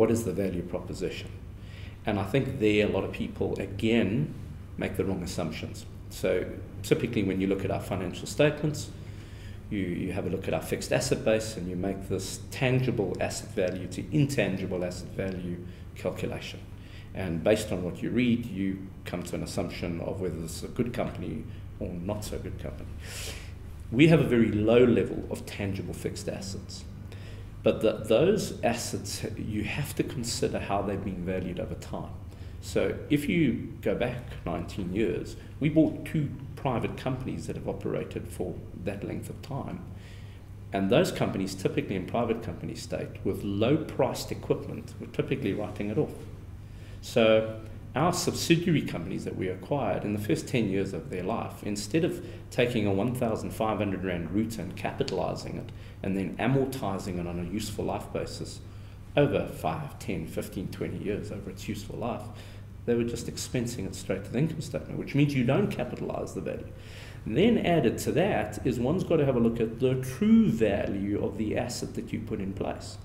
what is the value proposition? And I think there a lot of people, again, make the wrong assumptions. So typically when you look at our financial statements, you have a look at our fixed asset base and you make this tangible asset value to intangible asset value calculation. And based on what you read, you come to an assumption of whether this is a good company or not so good company. We have a very low level of tangible fixed assets. But those assets, you have to consider how they've been valued over time. So if you go back 19 years, we bought 2 private companies that have operated for that length of time. And those companies, typically in private company state, with low-priced equipment, were typically writing it off. So our subsidiary companies that we acquired in the first 10 years of their life, instead of taking a 1,500 Rand router and capitalizing it and then amortizing it on a useful life basis over 5, 10, 15, 20 years over its useful life, they were just expensing it straight to the income statement, which means you don't capitalize the value. And then added to that is one's got to have a look at the true value of the asset that you put in place.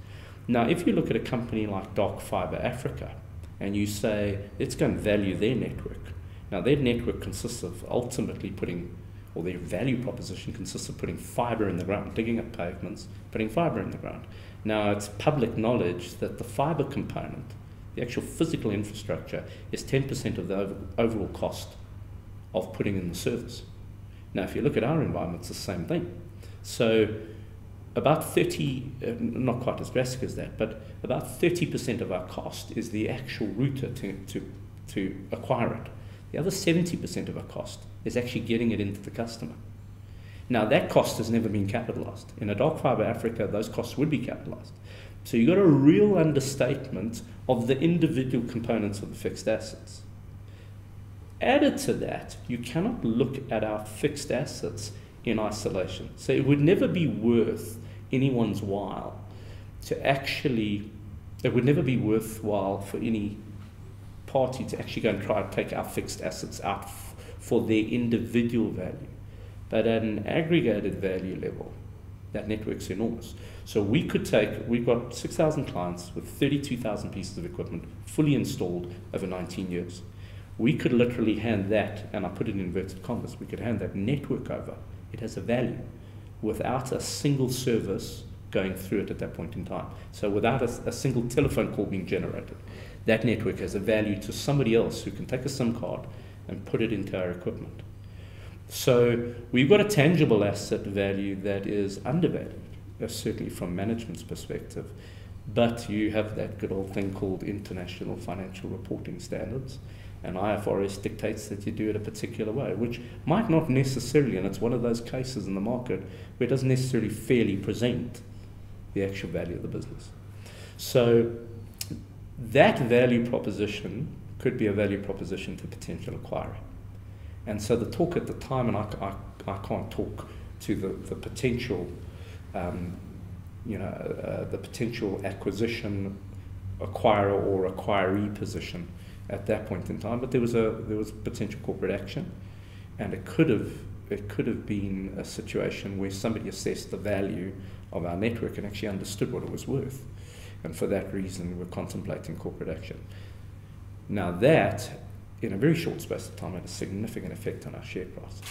Now, if you look at a company like Dark Fiber Africa, and you say, let's go and value their network. Now, their network consists of ultimately putting, or their value proposition consists of putting fiber in the ground, digging up pavements, putting fiber in the ground. Now, it's public knowledge that the fiber component, the actual physical infrastructure, is 10% of the overall cost of putting in the service. Now, if you look at our environment, it's the same thing. So about 30, not quite as drastic as that, but about 30% of our cost is the actual router to acquire it. The other 70% of our cost is actually getting it into the customer. Now, that cost has never been capitalized. In a Dark Fiber Africa, those costs would be capitalized. So you've got a real understatement of the individual components of the fixed assets. Added to that, you cannot look at our fixed assets in isolation. So it would never be worth anyone's while to actually, it would never be worthwhile for any party to actually go and try to take our fixed assets out for their individual value. But at an aggregated value level, that network's enormous. So we could take, we've got 6,000 clients with 32,000 pieces of equipment fully installed over 19 years. We could literally hand that, and I put it in inverted commas, we could hand that network over. It has a value without a single service going through it at that point in time. So without a single telephone call being generated, that network has a value to somebody else who can take a SIM card and put it into our equipment. So we've got a tangible asset value that is undervalued, certainly from management's perspective. But you have that good old thing called international financial reporting standards. And IFRS dictates that you do it a particular way, which might not necessarily, and it's one of those cases in the market where it doesn't necessarily fairly present the actual value of the business. So that value proposition could be a value proposition to potential acquirer. And so the talk at the time, and I can't talk to the potential, the potential acquisition, acquirer or acquiree position at that point in time, but there was potential corporate action, and it could have been a situation where somebody assessed the value of our network and actually understood what it was worth, and for that reason we're contemplating corporate action. Now that, in a very short space of time, had a significant effect on our share price.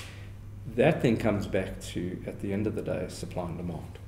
That then comes back to, at the end of the day, supply and demand.